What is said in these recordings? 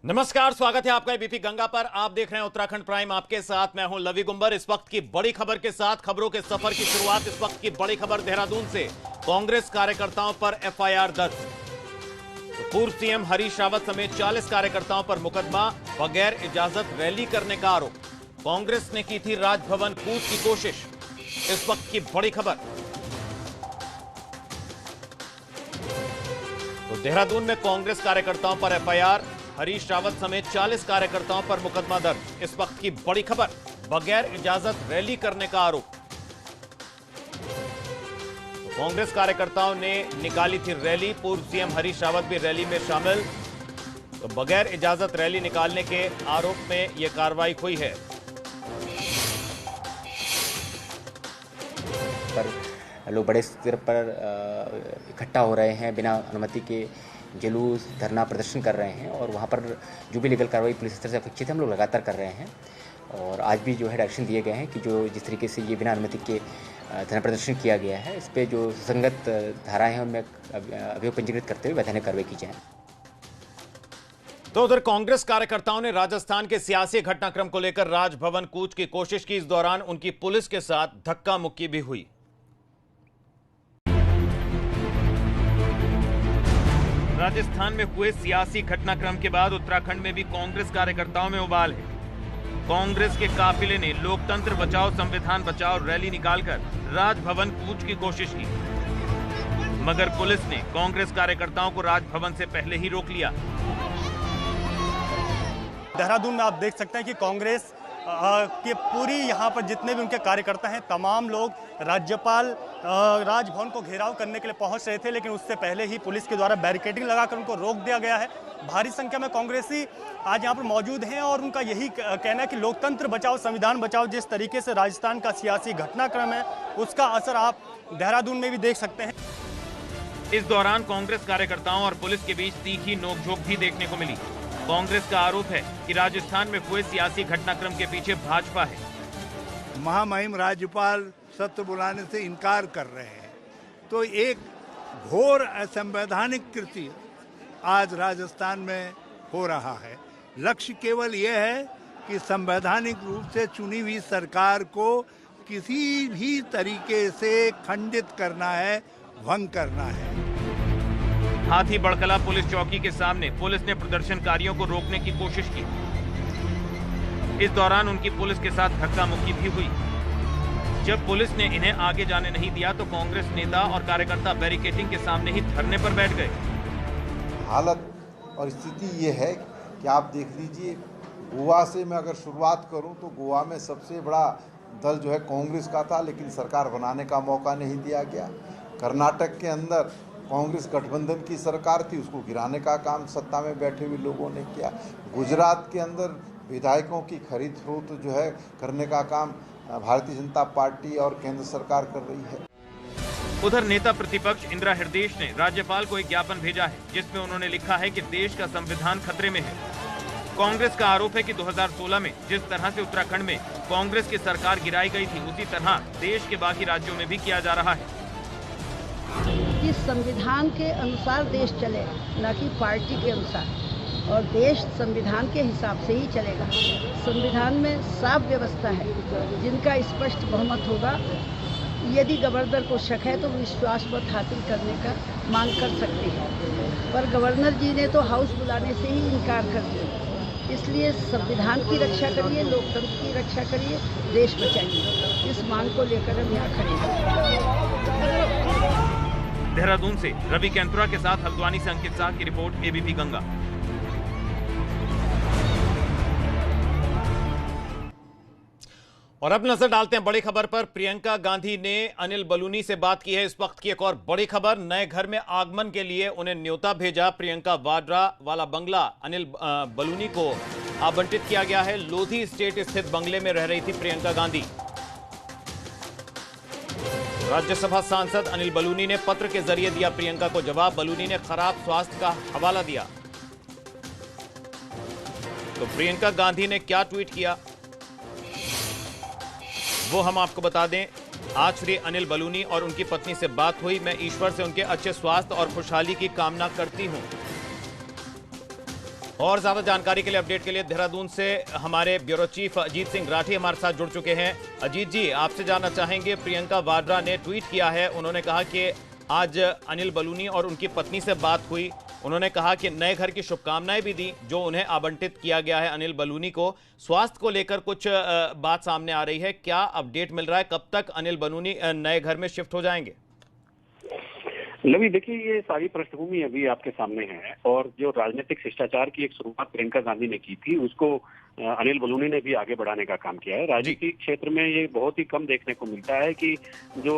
नमस्कार, स्वागत है आपका एबीपी गंगा पर। आप देख रहे हैं उत्तराखंड प्राइम, आपके साथ मैं हूं लवी गुंबर। इस वक्त की बड़ी खबर के साथ खबरों के सफर की शुरुआत। इस वक्त की बड़ी खबर देहरादून से। कांग्रेस कार्यकर्ताओं पर एफआईआर दर्ज। तो पूर्व सीएम हरीश रावत समेत 40 कार्यकर्ताओं पर मुकदमा, बगैर इजाजत रैली करने का आरोप। कांग्रेस ने की थी राजभवन कूच की कोशिश। इस वक्त की बड़ी खबर। तो देहरादून में कांग्रेस कार्यकर्ताओं पर एफआईआर, हरीश रावत समेत 40 कार्यकर्ताओं पर मुकदमा दर्ज। इस वक्त की बड़ी खबर, बगैर इजाजत रैली करने का आरोप। तो कांग्रेस कार्यकर्ताओं ने निकाली थी रैली, पूर्व सीएम हरीश रावत भी रैली में शामिल। तो बगैर इजाजत रैली निकालने के आरोप में यह कार्रवाई हुई है। पर लोग बड़े स्तर पर इकट्ठा हो रहे हैं, बिना अनुमति के जुलूस धरना प्रदर्शन कर रहे हैं और वहाँ पर जो भी लीगल कार्रवाई पुलिस स्तर से अपेक्षित है हम लोग लगातार कर रहे हैं। और आज भी जो है डायरेक्शन दिए गए हैं कि जो जिस तरीके से ये बिना अनुमति के धरना प्रदर्शन किया गया है, इस पर जो संगत धाराएं हैं उनमें अभियोग पंजीकृत करते हुए वैधानिक कार्रवाई की जाए। तो उधर कांग्रेस कार्यकर्ताओं ने राजस्थान के सियासी घटनाक्रम को लेकर राजभवन कूच की कोशिश की। इस दौरान उनकी पुलिस के साथ धक्का मुक्की भी हुई। राजस्थान में हुए सियासी घटनाक्रम के बाद उत्तराखंड में भी कांग्रेस कार्यकर्ताओं में उबाल है। कांग्रेस के काफिले ने लोकतंत्र बचाओ संविधान बचाओ रैली निकालकर राजभवन कूच की कोशिश की, मगर पुलिस ने कांग्रेस कार्यकर्ताओं को राजभवन से पहले ही रोक लिया। देहरादून में आप देख सकते हैं कि कांग्रेस के पूरी यहाँ पर जितने भी उनके कार्यकर्ता हैं, तमाम लोग राज्यपाल राजभवन को घेराव करने के लिए पहुंच रहे थे, लेकिन उससे पहले ही पुलिस के द्वारा बैरिकेडिंग लगाकर उनको रोक दिया गया है। भारी संख्या में कांग्रेसी आज यहाँ पर मौजूद हैं और उनका यही कहना है कि लोकतंत्र बचाओ संविधान बचाओ। जिस तरीके से राजस्थान का सियासी घटनाक्रम है, उसका असर आप देहरादून में भी देख सकते हैं। इस दौरान कांग्रेस कार्यकर्ताओं और पुलिस के बीच तीखी नोकझोंक भी देखने को मिली। कांग्रेस का आरोप है कि राजस्थान में हुए सियासी घटनाक्रम के पीछे भाजपा है। महामहिम राज्यपाल सत्य बुलाने से इनकार कर रहे हैं, तो एक घोर असंवैधानिक कृत्य आज राजस्थान में हो रहा है। लक्ष्य केवल यह है कि संवैधानिक रूप से चुनी हुई सरकार को किसी भी तरीके से खंडित करना है, भंग करना है। हाथी बड़कला पुलिस चौकी के सामने पुलिस ने प्रदर्शनकारियों को रोकने की कोशिश की। इस दौरान उनकी पुलिस के साथ धक्का मुक्की भी हुई। जब पुलिस ने इन्हें आगे जाने नहीं दिया तो कांग्रेस नेता और कार्यकर्ता बैरिकेडिंग के सामने ही धरने पर बैठ गए। हालत और स्थिति ये है कि आप देख लीजिए, गोवा से मैं अगर शुरुआत करूं तो गोवा में सबसे बड़ा दल जो है कांग्रेस का था, लेकिन सरकार बनाने का मौका नहीं दिया गया। कर्नाटक के अंदर कांग्रेस गठबंधन की सरकार थी, उसको गिराने का काम सत्ता में बैठे हुए लोगों ने किया। गुजरात के अंदर विधायकों की खरीद फरोख्त जो है करने का काम भारतीय जनता पार्टी और केंद्र सरकार कर रही है। उधर नेता प्रतिपक्ष इंदिरा हृदयेश ने राज्यपाल को एक ज्ञापन भेजा है, जिसमें उन्होंने लिखा है कि देश का संविधान खतरे में है। कांग्रेस का आरोप है कि 2016 में जिस तरह से उत्तराखंड में कांग्रेस की सरकार गिराई गई थी, उसी तरह देश के बाकी राज्यों में भी किया जा रहा है। कि संविधान के अनुसार देश चले, न कि पार्टी के अनुसार, और देश संविधान के हिसाब से ही चलेगा। संविधान में साफ व्यवस्था है, जिनका स्पष्ट बहुमत होगा। यदि गवर्नर को शक है तो विश्वास मत हासिल करने का मांग कर सकते हैं, पर गवर्नर जी ने तो हाउस बुलाने से ही इनकार कर दिया। इसलिए संविधान की रक्षा करिए, लोकतंत्र की रक्षा करिए, देश बचाइए। इस मांग को लेकर हम यहाँ खड़े हैं। देहरादून से रवि कैंतुरा के साथ हल्द्वानी से अंकित शाह की रिपोर्ट, एबीपी गंगा। और अब नजर डालते हैं बड़ी खबर पर। प्रियंका गांधी ने अनिल बलूनी से बात की है। इस वक्त की एक और बड़ी खबर, नए घर में आगमन के लिए उन्हें न्योता भेजा। प्रियंका वाड्रा वाला बंगला अनिल बलूनी को आवंटित किया गया है। लोधी स्टेट स्थित बंगले में रह रही थी प्रियंका गांधी। राज्यसभा सांसद अनिल बलूनी ने पत्र के जरिए दिया प्रियंका को जवाब। बलूनी ने खराब स्वास्थ्य का हवाला दिया। तो प्रियंका गांधी ने क्या ट्वीट किया वो हम आपको बता दें। आज श्री अनिल बलूनी और उनकी पत्नी से बात हुई। मैं ईश्वर से उनके अच्छे स्वास्थ्य और खुशहाली की कामना करती हूं। और ज्यादा जानकारी के लिए, अपडेट के लिए देहरादून से हमारे ब्यूरो चीफ अजीत सिंह राठी हमारे साथ जुड़ चुके हैं। अजीत जी, आपसे जानना चाहेंगे, प्रियंका वाड्रा ने ट्वीट किया है, उन्होंने कहा कि आज अनिल बलूनी और उनकी पत्नी से बात हुई। उन्होंने कहा कि नए घर की शुभकामनाएं भी दी जो उन्हें आवंटित किया गया है अनिल बलूनी को। स्वास्थ्य को लेकर कुछ बात सामने आ रही है, क्या अपडेट मिल रहा है, कब तक अनिल बलूनी नए घर में शिफ्ट हो जाएंगे? लवी, देखिए, ये सारी पृष्ठभूमि अभी आपके सामने है और जो राजनीतिक शिष्टाचार की एक शुरुआत प्रियंका गांधी ने की थी, उसको अनिल बलूनी ने भी आगे बढ़ाने का काम किया है। राजनीतिक क्षेत्र में ये बहुत ही कम देखने को मिलता है कि जो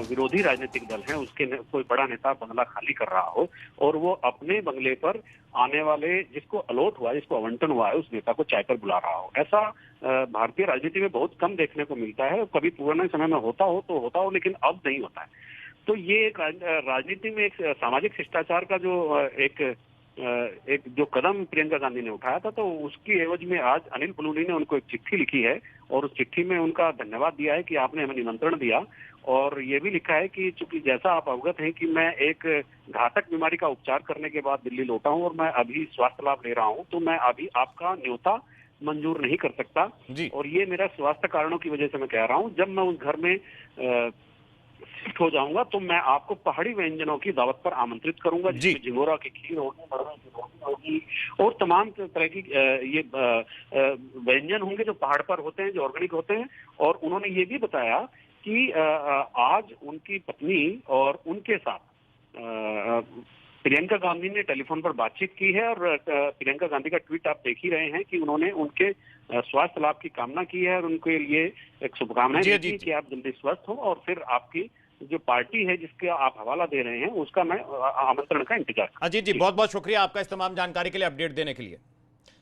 विरोधी राजनीतिक दल है उसके कोई बड़ा नेता बंगला खाली कर रहा हो और वो अपने बंगले पर आने वाले जिसको अलॉट हुआ, जिसको आवंटन हुआ है, उस नेता को चाय पर बुला रहा हो। ऐसा भारतीय राजनीति में बहुत कम देखने को मिलता है। कभी पुराने समय में होता हो, लेकिन अब नहीं होता है। तो ये एक राजनीति में एक सामाजिक शिष्टाचार का जो एक जो कदम प्रियंका गांधी ने उठाया था, तो उसकी एवज में आज अनिल बलूनी ने उनको एक चिट्ठी लिखी है और उस चिट्ठी में उनका धन्यवाद दिया है कि आपने हमें निमंत्रण दिया। और ये भी लिखा है कि चूंकि जैसा आप अवगत हैं कि मैं एक घातक बीमारी का उपचार करने के बाद दिल्ली लौटा हूं और मैं अभी स्वास्थ्य लाभ ले रहा हूं, तो मैं अभी आपका न्योता मंजूर नहीं कर सकता और ये मेरा स्वास्थ्य कारणों की वजह से मैं कह रहा हूं। जब मैं उस घर में शिफ्ट हो जाऊंगा तो मैं आपको पहाड़ी व्यंजनों की दावत पर आमंत्रित करूंगा, जिसमें झिंगोरा की खीर होगी, मरवा की रोटी होगी और तमाम तरह की ये व्यंजन होंगे जो पहाड़ पर होते हैं, जो ऑर्गेनिक होते हैं। और उन्होंने ये भी बताया कि आज उनकी पत्नी और उनके साथ प्रियंका गांधी ने टेलीफोन पर बातचीत की है और प्रियंका गांधी का ट्वीट आप देख ही रहे हैं कि उन्होंने उनके स्वास्थ्य लाभ की कामना की है और उनके लिए एक शुभकामनाएं दी थी कि आप जल्दी स्वस्थ हो और फिर आपकी जो पार्टी है जिसका आप हवाला दे रहे हैं उसका मैं आमंत्रण का इंतजार। अजीत जी, बहुत बहुत शुक्रिया आपका इस तमाम जानकारी के लिए, अपडेट देने के लिए।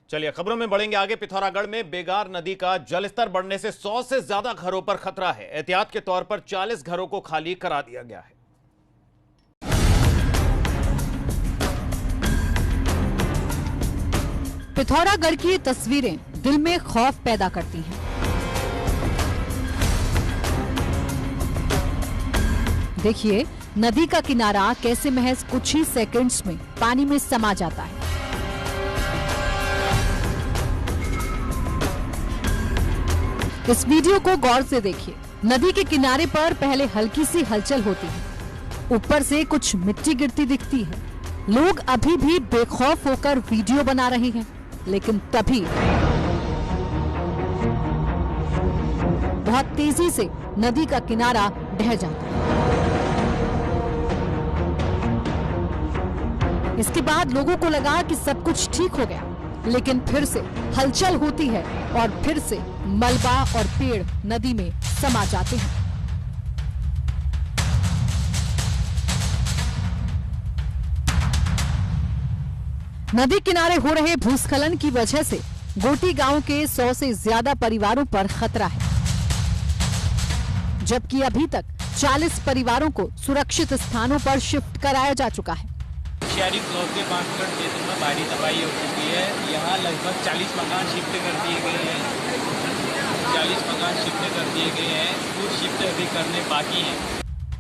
चलिए खबरों में बढ़ेंगे आगे। पिथौरागढ़ में बेगार नदी का जलस्तर बढ़ने से 100 से ज्यादा घरों पर खतरा है। एहतियात के तौर पर 40 घरों को खाली करा दिया गया है। पिथौरागढ़ की ये तस्वीरें दिल में खौफ पैदा करती हैं। देखिए नदी का किनारा कैसे महज कुछ ही सेकंड्स में पानी में समा जाता है। इस वीडियो को गौर से देखिए। नदी के किनारे पर पहले हल्की सी हलचल होती है, ऊपर से कुछ मिट्टी गिरती दिखती है। लोग अभी भी बेखौफ होकर वीडियो बना रहे हैं, लेकिन तभी बहुत तेजी से नदी का किनारा ढह जाता है। इसके बाद लोगों को लगा कि सब कुछ ठीक हो गया, लेकिन फिर से हलचल होती है और फिर से मलबा और पेड़ नदी में समा जाते हैं। नदी किनारे हो रहे भूस्खलन की वजह से गोटी गांव के 100 से ज्यादा परिवारों पर खतरा है, जबकि अभी तक 40 परिवारों को सुरक्षित स्थानों पर शिफ्ट कराया जा चुका है। शहरी ब्लॉक के 5 मिनट क्षेत्र में भारी तबाही हो चुकी है। यहाँ लगभग 40 मकान शिफ्ट कर दिए गए हैं। 40 मकान शिफ्ट कर दिए गए हैं, कुछ शिफ्ट अभी करने बाकी हैं।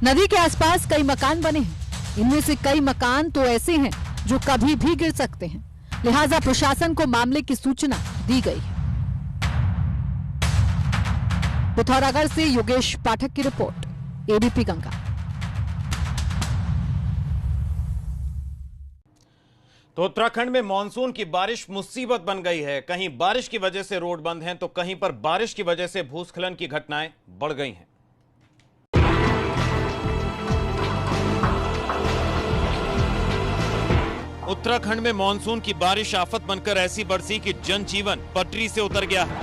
नदी के आसपास कई मकान बने हैं। इनमें से कई मकान तो ऐसे हैं जो कभी भी गिर सकते हैं, लिहाजा प्रशासन को मामले की सूचना दी गई है। पिथौरागढ़ से योगेश पाठक की रिपोर्ट, एबीपी गंगा। तो उत्तराखंड में मानसून की बारिश मुसीबत बन गई है। कहीं बारिश की वजह से रोड बंद हैं, तो कहीं पर बारिश की वजह से भूस्खलन की घटनाएं बढ़ गई हैं। उत्तराखंड में मानसून की बारिश आफत बनकर ऐसी बरसी कि जनजीवन पटरी से उतर गया है।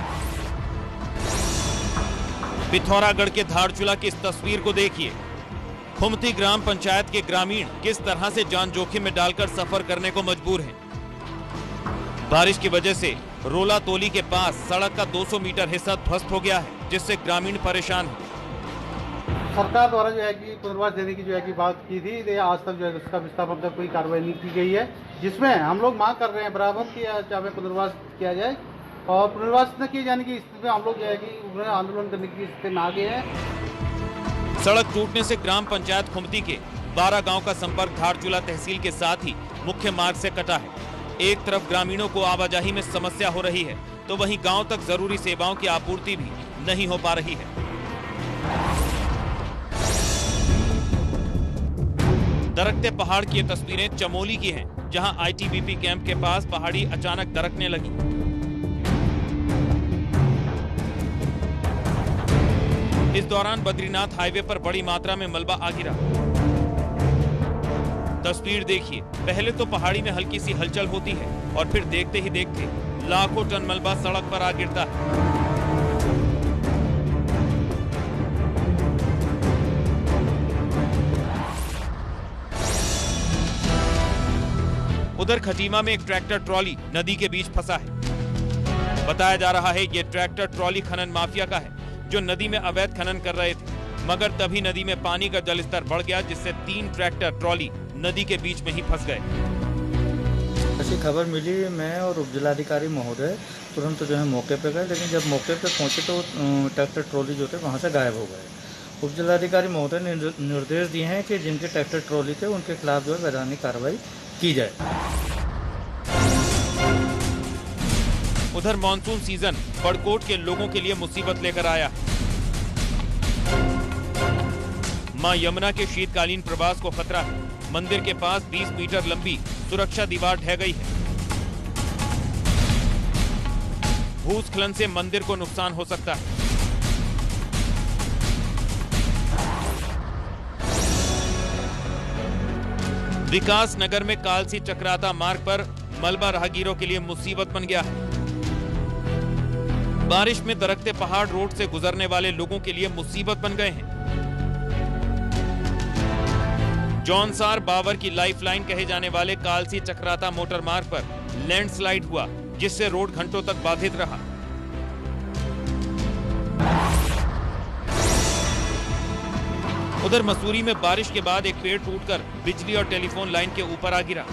पिथौरागढ़ के धारचूला की इस तस्वीर को देखिए। खुमती ग्राम पंचायत के ग्रामीण किस तरह से जान जोखिम में डालकर सफर करने को मजबूर हैं। बारिश की वजह से रोला तोली के पास सड़क का 200 मीटर हिस्सा ध्वस्त हो गया है, जिससे ग्रामीण परेशान हैं। सरकार द्वारा जो है कि पुनर्वास देने की जो है कि बात की थी, आज तक जो है उसका विस्थापन तक कोई कार्रवाई नहीं की गई है, जिसमें हम लोग मांग कर रहे हैं बराबर कि चाहे पुनर्वास किया जाए और पुनर्वास न किए जाने की स्थिति में हम लोग जो है कि आंदोलन करने की स्थिति में आ गए हैं। सड़क टूटने से ग्राम पंचायत खुमती के 12 गांव का संपर्क धारचूला तहसील के साथ ही मुख्य मार्ग से कटा है। एक तरफ ग्रामीणों को आवाजाही में समस्या हो रही है, तो वहीं गांव तक जरूरी सेवाओं की आपूर्ति भी नहीं हो पा रही है। दरकते पहाड़ की ये तस्वीरें चमोली की हैं, जहां आईटीबीपी कैंप के पास पहाड़ी अचानक दरकने लगी। इस दौरान बद्रीनाथ हाईवे पर बड़ी मात्रा में मलबा आ गिरा। तस्वीर देखिए, पहले तो पहाड़ी में हल्की सी हलचल होती है और फिर देखते ही देखते लाखों टन मलबा सड़क पर आ गिरता है। उधर खटीमा में एक ट्रैक्टर ट्रॉली नदी के बीच फंसा है। बताया जा रहा है कि यह ट्रैक्टर ट्रॉली खनन माफिया का है, जो नदी में अवैध खनन कर रहे थे, मगर तभी नदी में पानी का जलस्तर बढ़ गया, जिससे 3 ट्रैक्टर ट्रॉली नदी के बीच में ही फंस गए। ऐसी खबर मिली, मैं और उप जिलाधिकारी महोदय तुरंत जो है मौके पे गए, लेकिन जब मौके पे पहुंचे तो ट्रैक्टर ट्रॉली जो थे वहां से गायब हो गए। उप जिलाधिकारी महोदय ने निर्देश दिए हैं कि जिनके ट्रैक्टर ट्रॉली थे उनके खिलाफ जो है वैधानिक कार्रवाई की जाए। उधर मॉनसून सीजन बड़कोट के लोगों के लिए मुसीबत लेकर आया। मां यमुना के शीतकालीन प्रवास को खतरा है। मंदिर के पास 20 मीटर लंबी सुरक्षा दीवार ढह गई है। भूस्खलन से मंदिर को नुकसान हो सकता है। विकास नगर में कालसी चक्राता मार्ग पर मलबा राहगीरों के लिए मुसीबत बन गया है। बारिश में दरकते पहाड़ रोड से गुजरने वाले लोगों के लिए मुसीबत बन गए हैं। जौनसार बावर की लाइफलाइन कहे जाने वाले कालसी चक्राता मोटर मार्ग पर लैंडस्लाइड हुआ, जिससे रोड घंटों तक बाधित रहा। उधर मसूरी में बारिश के बाद एक पेड़ टूटकर बिजली और टेलीफोन लाइन के ऊपर आ गिरा।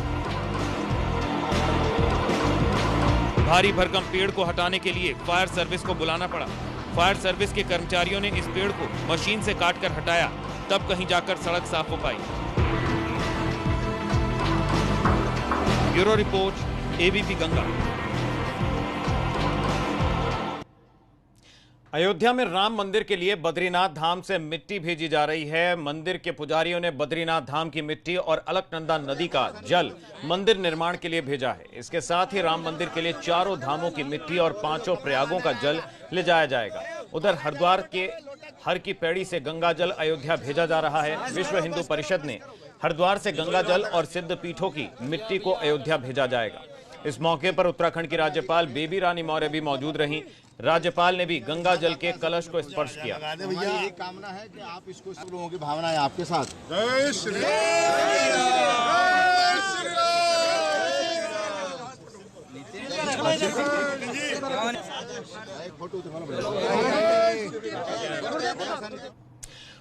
भारी भरकम पेड़ को हटाने के लिए फायर सर्विस को बुलाना पड़ा। फायर सर्विस के कर्मचारियों ने इस पेड़ को मशीन से काटकर हटाया, तब कहीं जाकर सड़क साफ हो पाई। Bureau report, ABP Ganga. Ayodhya में राम मंदिर के लिए बद्रीनाथ धाम से मिट्टी भेजी जा रही है। मंदिर के पुजारियों ने बद्रीनाथ धाम की मिट्टी और अलकनंदा नदी का जल मंदिर निर्माण के लिए भेजा है। इसके साथ ही राम मंदिर के लिए चारों धामों की मिट्टी और 5 प्रयागों का जल ले जाया जाएगा। उधर हरिद्वार के हर की पैड़ी से गंगा जल अयोध्या भेजा जा रहा है। विश्व हिंदू परिषद ने हरिद्वार से गंगा जल और सिद्ध पीठों की मिट्टी को अयोध्या भेजा जाएगा। इस मौके पर उत्तराखंड की राज्यपाल बेबी रानी मौर्य भी मौजूद रहीं। राज्यपाल ने भी गंगा जल के कलश को स्पर्श किया। यही कामना है कि आप इसको, सब लोगों की भावना है आपके साथ। जय श्री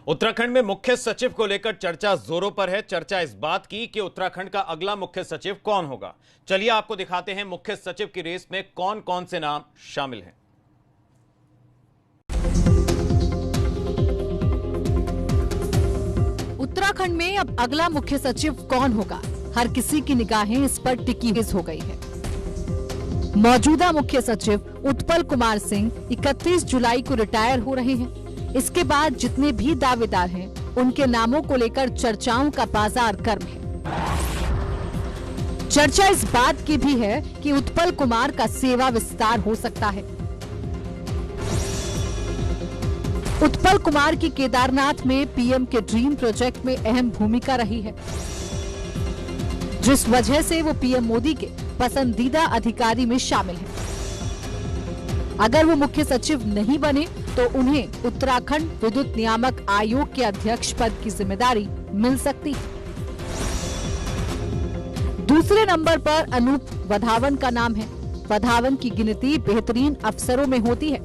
उत्तराखंड में मुख्य सचिव को लेकर चर्चा जोरों पर है। चर्चा इस बात की कि उत्तराखंड का अगला मुख्य सचिव कौन होगा। चलिए आपको दिखाते हैं मुख्य सचिव की रेस में कौन कौन से नाम शामिल हैं। उत्तराखंड में अब अगला मुख्य सचिव कौन होगा, हर किसी की निगाहें इस पर टिकी हो गई है। मौजूदा मुख्य सचिव उत्पल कुमार सिंह 31 जुलाई को रिटायर हो रहे हैं। इसके बाद जितने भी दावेदार हैं, उनके नामों को लेकर चर्चाओं का बाजार गर्म है। चर्चा इस बात की भी है कि उत्पल कुमार का सेवा विस्तार हो सकता है। उत्पल कुमार की केदारनाथ में पीएम के ड्रीम प्रोजेक्ट में अहम भूमिका रही है, जिस वजह से वो पीएम मोदी के पसंदीदा अधिकारी में शामिल हैं। अगर वो मुख्य सचिव नहीं बने तो उन्हें उत्तराखंड विद्युत नियामक आयोग के अध्यक्ष पद की जिम्मेदारी मिल सकती है। दूसरे नंबर पर अनूप वधावन का नाम है। वधावन की गिनती बेहतरीन अफसरों में होती है।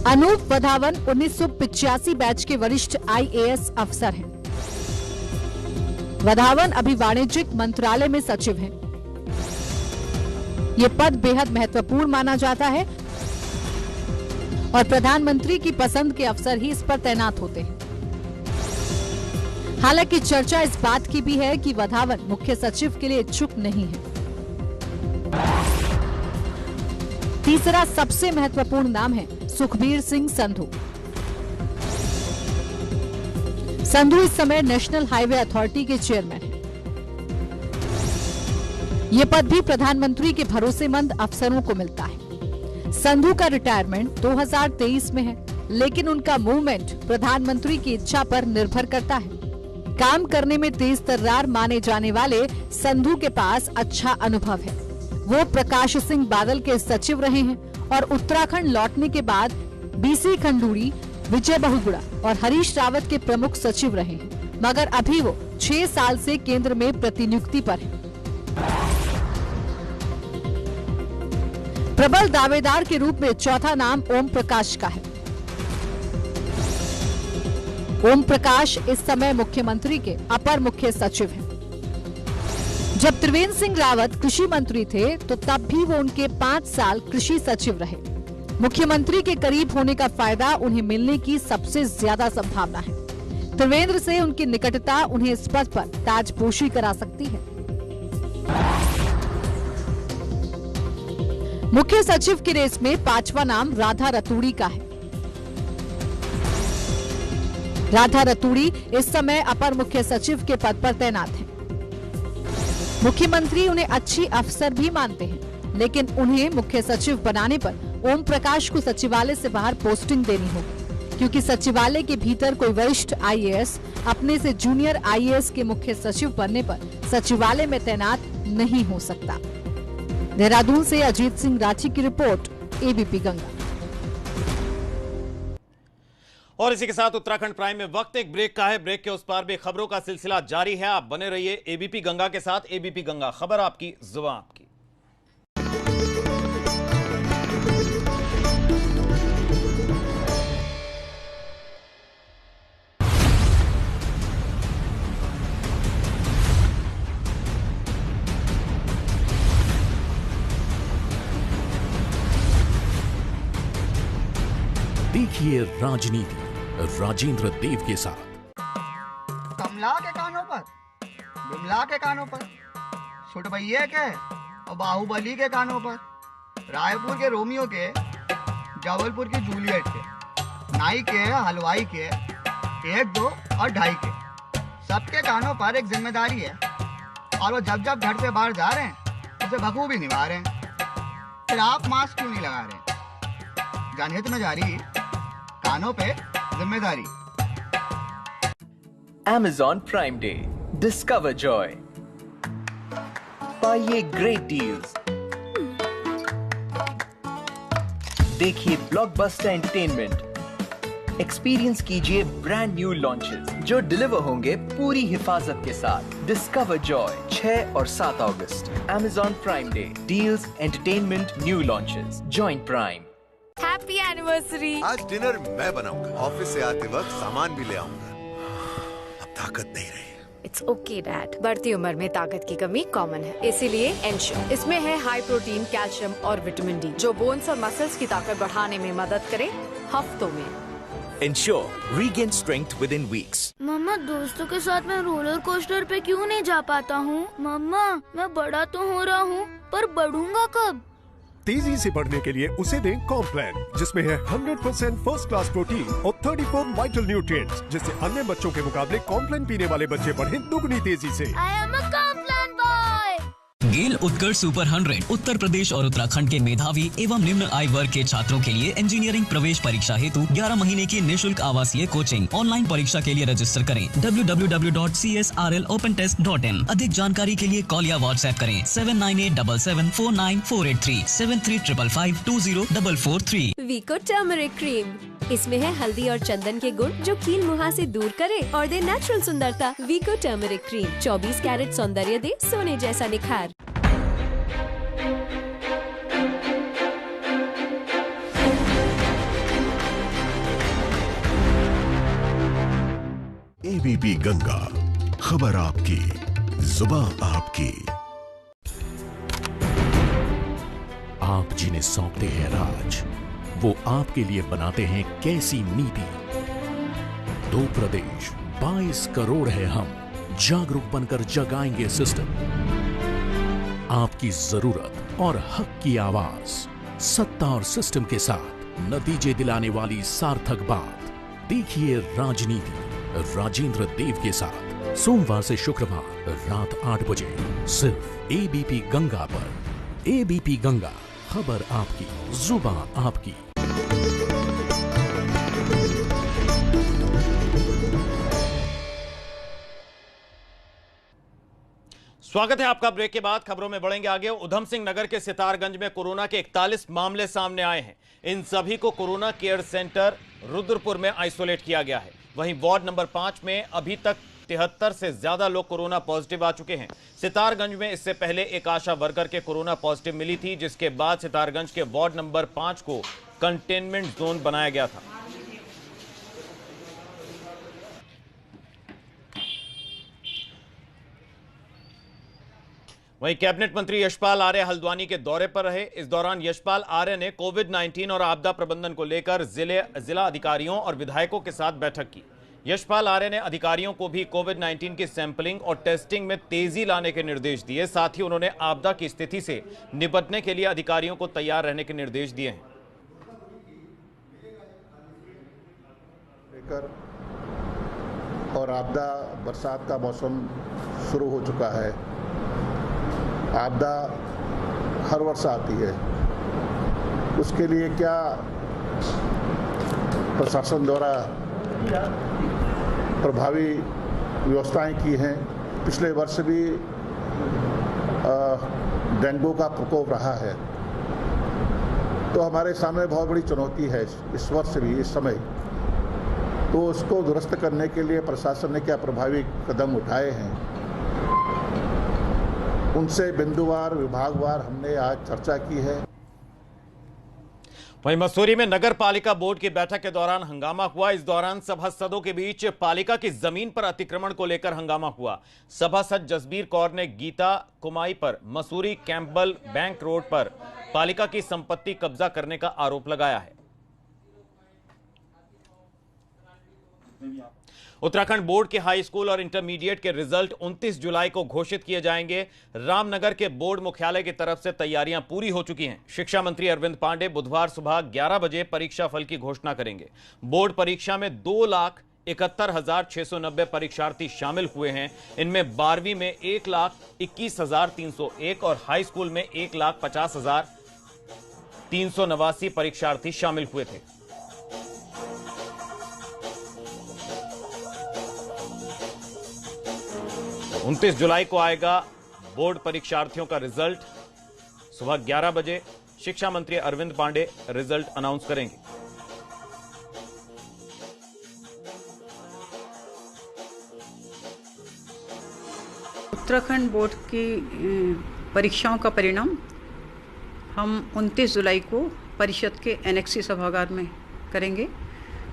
अनूप वधावन 1985 बैच के वरिष्ठ आईएएस अफसर हैं। वधावन अभी वाणिज्यिक मंत्रालय में सचिव हैं। ये पद बेहद महत्वपूर्ण माना जाता है और प्रधानमंत्री की पसंद के अफसर ही इस पर तैनात होते हैं। हालांकि चर्चा इस बात की भी है कि वधावन मुख्य सचिव के लिए इच्छुक नहीं है। तीसरा सबसे महत्वपूर्ण नाम है सुखबीर सिंह संधू। संधू इस समय नेशनल हाईवे अथॉरिटी के चेयरमैन हैं। ये पद भी प्रधानमंत्री के भरोसेमंद अफसरों को मिलता है। संधू का रिटायरमेंट 2023 में है, लेकिन उनका मूवमेंट प्रधानमंत्री की इच्छा पर निर्भर करता है। काम करने में तेज तर्रार माने जाने वाले संधू के पास अच्छा अनुभव है। वो प्रकाश सिंह बादल के सचिव रहे हैं और उत्तराखंड लौटने के बाद बीसी खंडूड़ी, विजय बहुगुणा और हरीश रावत के प्रमुख सचिव रहे हैं, मगर अभी वो 6 साल से केंद्र में प्रतिनियुक्ति पर हैं। प्रबल दावेदार के रूप में चौथा नाम ओम प्रकाश का है। ओम प्रकाश इस समय मुख्यमंत्री के अपर मुख्य सचिव हैं। जब त्रिवेंद्र सिंह रावत कृषि मंत्री थे तो तब भी वो उनके 5 साल कृषि सचिव रहे। मुख्यमंत्री के करीब होने का फायदा उन्हें मिलने की सबसे ज्यादा संभावना है। त्रिवेंद्र से उनकी निकटता उन्हें इस पद पर ताजपोशी करा सकती है। मुख्य सचिव की रेस में 5वां नाम राधा रतूड़ी का है। राधा रतूड़ी इस समय अपर मुख्य सचिव के पद पर तैनात हैं। मुख्यमंत्री उन्हें अच्छी अफसर भी मानते हैं, लेकिन उन्हें मुख्य सचिव बनाने पर ओम प्रकाश को सचिवालय से बाहर पोस्टिंग देनी होगी, क्योंकि सचिवालय के भीतर कोई वरिष्ठ आईएएस अपने से जूनियर आईएएस के मुख्य सचिव बनने पर सचिवालय में तैनात नहीं हो सकता। देहरादून से अजीत सिंह राठी की रिपोर्ट, एबीपी गंगा। और इसी के साथ उत्तराखंड प्राइम में वक्त एक ब्रेक का है। ब्रेक के उस पार भी खबरों का सिलसिला जारी है। आप बने रहिए एबीपी गंगा के साथ। एबीपी गंगा, खबर आपकी, जुबान आपकी। देखिए राजनीति राजेंद्र देव के साथ। कमला के कानों पर, बिमला के कानों पर, छुटभैया के और बाहुबली के कानों पर, रायपुर के रोमियो के, जबलपुर की जूलियट के, नाई के, हलवाई के, 1, 2 और 2.5 के, सबके कानों पर एक जिम्मेदारी है। और वो जब जब घर से बाहर जा रहे हैं उसे बखूबी निभा रहे हैं। फिर आप मास्क क्यों नहीं लगा रहे? जनहित में जारी, कानों पे जिम्मेदारी। Amazon Prime Day. Discover joy. पाइए ग्रेट डील्स। देखिए ब्लॉकबस्टर एंटरटेनमेंट। एक्सपीरियंस कीजिए ब्रांड न्यू लॉन्चेस जो डिलीवर होंगे पूरी हिफाजत के साथ। डिस्कवर जॉय 6 और 7 अगस्त। Amazon Prime Day. Deals, entertainment, new launches. Join Prime. Happy anniversary. आज डिनर मैं बनाऊंगा। ऑफिस से आते वक्त सामान भी ले आऊंगा। अब ताकत नहीं रही। इट्स ओके डैड, बढ़ती उम्र में ताकत की कमी कॉमन है, इसीलिए एंश्योर। इसमें है हाई प्रोटीन, कैल्शियम और विटामिन डी जो बोन्स और मसल्स की ताकत बढ़ाने में मदद करे हफ्तों में। Ensure regain strength within weeks. मम्मा, दोस्तों के साथ मैं रोलर कोस्टर पे क्यों नहीं जा पाता हूँ? मम्मा, मैं बड़ा तो हो रहा हूँ, पर बढ़ूंगा कब? तेजी से बढ़ने के लिए उसे दें कॉम्प्लान, जिसमें है 100% फर्स्ट क्लास प्रोटीन और 34 वाइटल न्यूट्रिएंट्स, जिससे अन्य बच्चों के मुकाबले कॉम्प्लान पीने वाले बच्चे बढ़े दुगनी तेजी से। I am a Complan boy। GAIL Utkarsh super 100 Uttar Pradesh और उत्तराखंड के मेधावी एवं निम्न आय वर्ग के छात्रों के लिए इंजीनियरिंग प्रवेश परीक्षा हेतु 11 महीने की निःशुल्क आवासीय कोचिंग। ऑनलाइन परीक्षा के लिए रजिस्टर करें www.csrlopentest.in। अधिक जानकारी के लिए कॉल या व्हाट्सएप करें 7987749483 7355520443। वीको टर्मरिक क्रीम, इसमें है हल्दी और चंदन के गुण जो कील मुहां से दूर करे और दे नेचुरल सुंदरता। वीको टर्मरिक क्रीम 24 कैरेट सौंदर्य दे सोने जैसा निखार। एबीपी गंगा, खबर आपकी, जुबान आपकी। आप जिन्हें सौंपते हैं राज, वो आपके लिए बनाते हैं कैसी नीति। 2 प्रदेश, 22 करोड़ है हम, जागरूक बनकर जगाएंगे सिस्टम। आपकी जरूरत और हक की आवाज, सत्ता और सिस्टम के साथ नतीजे दिलाने वाली सार्थक बात। देखिए राजनीति राजेंद्र देव के साथ सोमवार से शुक्रवार रात 8 बजे सिर्फ एबीपी गंगा पर। एबीपी गंगा, खबर आपकी, जुबान आपकी। स्वागत है आपका। ब्रेक के बाद खबरों में बढ़ेंगे आगे। उधम सिंह नगर के सितारगंज में कोरोना के 41 मामले सामने आए हैं। इन सभी को कोरोना केयर सेंटर रुद्रपुर में आइसोलेट किया गया है। वहीं वार्ड नंबर 5 में अभी तक 73 से ज्यादा लोग कोरोना पॉजिटिव आ चुके हैं। सितारगंज में इससे पहले एक आशा वर्कर के कोरोना पॉजिटिव मिली थी, जिसके बाद सितारगंज के वार्ड नंबर 5 को कंटेनमेंट जोन बनाया गया था। वहीं कैबिनेट मंत्री यशपाल आर्य हल्द्वानी के दौरे पर रहे। इस दौरान यशपाल आर्य ने कोविड-19 और आपदा प्रबंधन को लेकर जिला अधिकारियों और विधायकों के साथ बैठक की। यशपाल आर्य ने अधिकारियों को भी कोविड-19 की सैंपलिंग और टेस्टिंग में तेजी लाने के निर्देश दिए। साथ ही उन्होंने आपदा की स्थिति से निपटने के लिए अधिकारियों को तैयार रहने के निर्देश दिए हैं। और आपदा, बरसात का मौसम शुरू हो चुका है। आपदा हर वर्ष आती है, उसके लिए क्या प्रशासन द्वारा प्रभावी व्यवस्थाएं की हैं। पिछले वर्ष भी डेंगू का प्रकोप रहा है, तो हमारे सामने बहुत बड़ी चुनौती है इस वर्ष भी, इस समय। तो उसको दुरुस्त करने के लिए प्रशासन ने क्या प्रभावी कदम उठाए हैं, उनसे बिंदुवार, विभागवार हमने आज चर्चा की है। वहीं मसूरी में नगर पालिका बोर्ड की बैठक के दौरान हंगामा हुआ। इस दौरान सभासदों के बीच पालिका की जमीन पर अतिक्रमण को लेकर हंगामा हुआ। सभासद जसबीर कौर ने गीता कुमाई पर मसूरी कैंपबेल बैंक रोड पर पालिका की संपत्ति कब्जा करने का आरोप लगाया है। उत्तराखंड बोर्ड के हाई स्कूल और इंटरमीडिएट के रिजल्ट 29 जुलाई को घोषित किए जाएंगे। रामनगर के बोर्ड मुख्यालय की तरफ से तैयारियां पूरी हो चुकी हैं। शिक्षा मंत्री अरविंद पांडे बुधवार सुबह 11 बजे परीक्षा फल की घोषणा करेंगे। बोर्ड परीक्षा में 2,71,690 परीक्षार्थी शामिल हुए हैं। इनमें 12वीं में 1,21,301 और हाई स्कूल में 1,50,389 परीक्षार्थी शामिल हुए थे। तो 29 जुलाई को आएगा बोर्ड परीक्षार्थियों का रिजल्ट। सुबह 11 बजे शिक्षा मंत्री अरविंद पांडे रिजल्ट अनाउंस करेंगे। उत्तराखंड बोर्ड की परीक्षाओं का परिणाम हम 29 जुलाई को परिषद के एनेक्सी सभागार में करेंगे।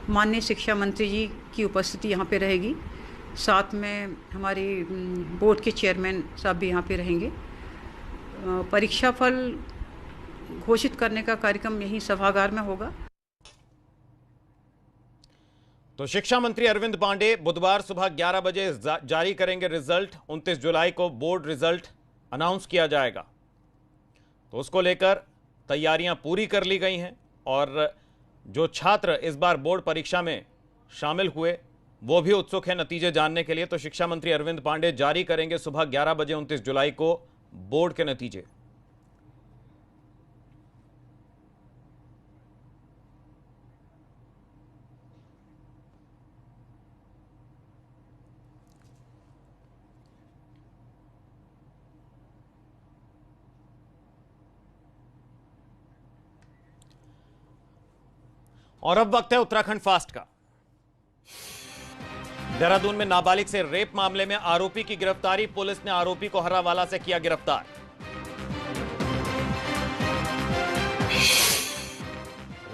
माननीय शिक्षा मंत्री जी की उपस्थिति यहाँ पे रहेगी। साथ में हमारी बोर्ड के चेयरमैन साहब भी यहाँ पे रहेंगे। परीक्षा फल घोषित करने का कार्यक्रम यही सभागार में होगा। तो शिक्षा मंत्री अरविंद पांडे बुधवार सुबह 11 बजे जारी करेंगे रिजल्ट। 29 जुलाई को बोर्ड रिजल्ट अनाउंस किया जाएगा। तो उसको लेकर तैयारियां पूरी कर ली गई हैं और जो छात्र इस बार बोर्ड परीक्षा में शामिल हुए वो भी उत्सुक है नतीजे जानने के लिए। तो शिक्षा मंत्री अरविंद पांडे जारी करेंगे सुबह 11 बजे 29 जुलाई को बोर्ड के नतीजे। और अब वक्त है उत्तराखंड फास्ट का। देहरादून में नाबालिग से रेप मामले में आरोपी की गिरफ्तारी। पुलिस ने आरोपी को हर्रावाला से किया गिरफ्तार।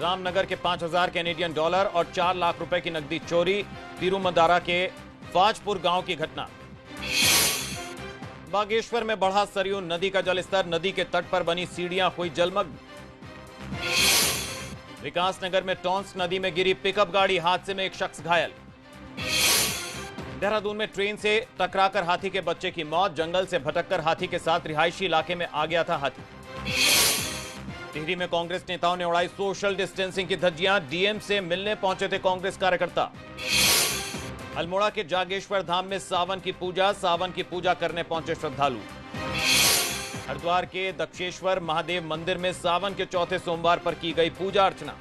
रामनगर के 5,000 कैनेडियन डॉलर और 4 लाख रुपए की नकदी चोरी। तिरुमदारा के फाजपुर गांव की घटना। बागेश्वर में बढ़ा सरयू नदी का जलस्तर। नदी के तट पर बनी सीढ़ियां हुई जलमग्न। विकासनगर में टॉन्स नदी में गिरी पिकअप गाड़ी। हादसे में एक शख्स घायल। देहरादून में ट्रेन से टकराकर हाथी के बच्चे की मौत। जंगल से भटककर हाथी के साथ रिहायशी इलाके में आ गया था हाथी। टिहरी में कांग्रेस नेताओं ने उड़ाई सोशल डिस्टेंसिंग की धज्जियां। डीएम से मिलने पहुंचे थे कांग्रेस कार्यकर्ता। अल्मोड़ा के जागेश्वर धाम में सावन की पूजा करने पहुंचे श्रद्धालु। हरिद्वार के दक्षेश्वर महादेव मंदिर में सावन के चौथे सोमवार पर की गई पूजा अर्चना।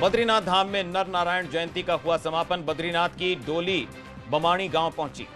बद्रीनाथ धाम में नर नारायण जयंती का हुआ समापन। बद्रीनाथ की डोली बमाणी गांव पहुंची।